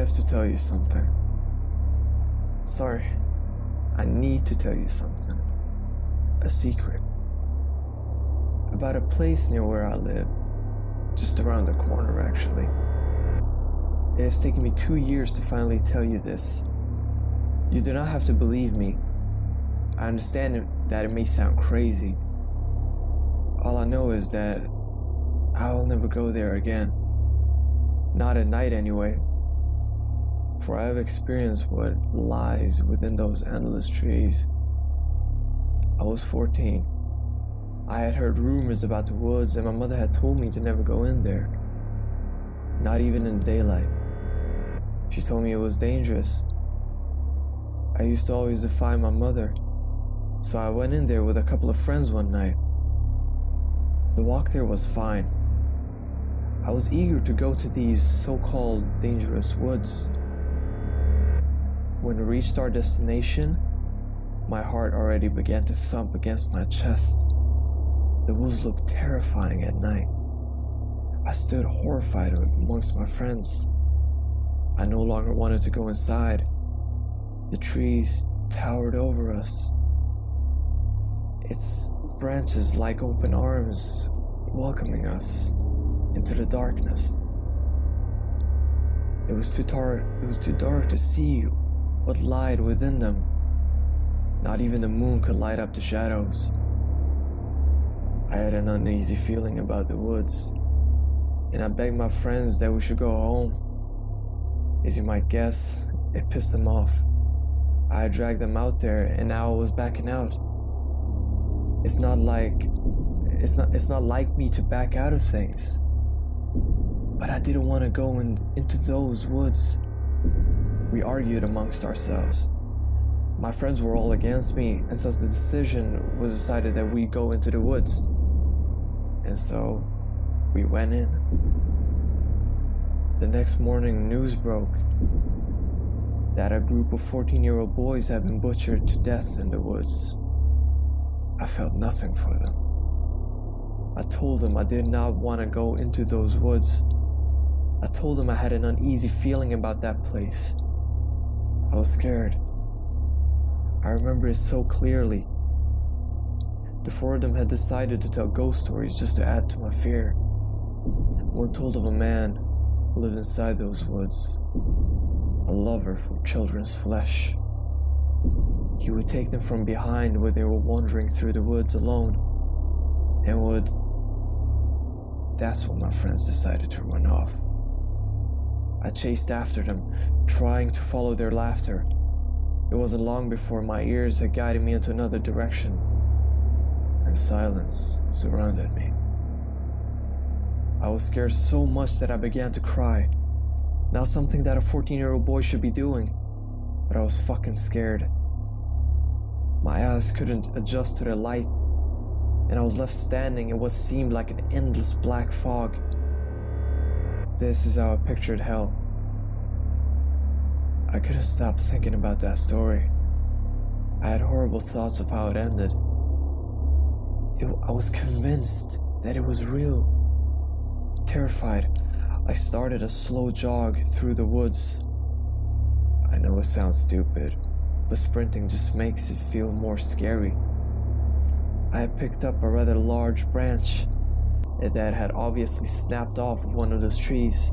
have to tell you something. Sorry, I need to tell you something. A secret. About a place near where I live. Just around the corner, actually. It has taken me 2 years to finally tell you this. You do not have to believe me. I understand that it may sound crazy. All I know is that I will never go there again. Not at night anyway. For I have experienced what lies within those endless trees. I was 14. I had heard rumors about the woods and my mother had told me to never go in there. Not even in the daylight. She told me it was dangerous. I used to always defy my mother, so I went in there with a couple of friends one night. The walk there was fine. I was eager to go to these so-called dangerous woods. When we reached our destination, my heart already began to thump against my chest. The woods looked terrifying at night. I stood horrified amongst my friends. I no longer wanted to go inside. The trees towered over us. Its branches like open arms, welcoming us into the darkness. It was too dark to see what lied within them. Not even the moon could light up the shadows. I had an uneasy feeling about the woods, and I begged my friends that we should go home. As you might guess, it pissed them off. I had dragged them out there, and now I was backing out. It's not like me to back out of things. But I didn't want to go into those woods. We argued amongst ourselves. My friends were all against me, and thus the decision was decided that we go into the woods. And so, we went in. The next morning, news broke that a group of 14-year-old boys had been butchered to death in the woods. I felt nothing for them. I told them I did not want to go into those woods. I told them I had an uneasy feeling about that place. I was scared. I remember it so clearly. The four of them had decided to tell ghost stories just to add to my fear. One told of a man who lived inside those woods, a lover for children's flesh. He would take them from behind where they were wandering through the woods alone, and would... That's when my friends decided to run off. I chased after them, trying to follow their laughter. It wasn't long before my ears had guided me into another direction, and silence surrounded me. I was scared so much that I began to cry. Not something that a 14-year-old boy should be doing, but I was fucking scared. My eyes couldn't adjust to the light, and I was left standing in what seemed like an endless black fog. This is how I pictured hell. I couldn't stop thinking about that story. I had horrible thoughts of how it ended. I was convinced that it was real. Terrified, I started a slow jog through the woods. I know it sounds stupid, but sprinting just makes it feel more scary. I had picked up a rather large branch that had obviously snapped off of one of those trees.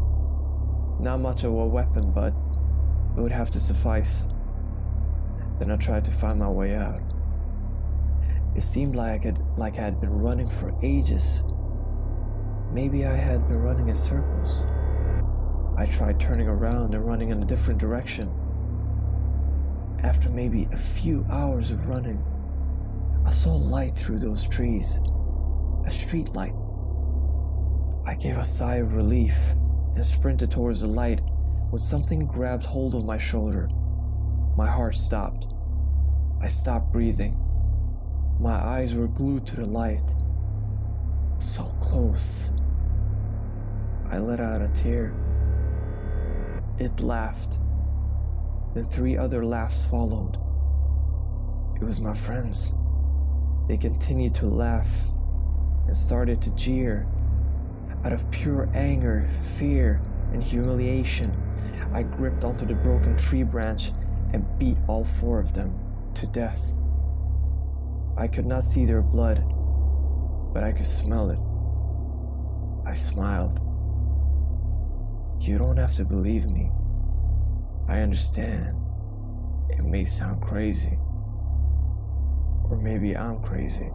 Not much of a weapon, but it would have to suffice. Then I tried to find my way out. It seemed like I had been running for ages. Maybe I had been running in circles. I tried turning around and running in a different direction. After maybe a few hours of running, I saw light through those trees, a street light. I gave a sigh of relief and sprinted towards the light when something grabbed hold of my shoulder. My heart stopped. I stopped breathing. My eyes were glued to the light. So close. I let out a tear. It laughed. Then 3 other laughs followed. It was my friends. They continued to laugh and started to jeer. Out of pure anger, fear, and humiliation, I gripped onto the broken tree branch and beat all 4 of them to death. I could not see their blood, but I could smell it. I smiled. You don't have to believe me. I understand. It may sound crazy. Or maybe I'm crazy.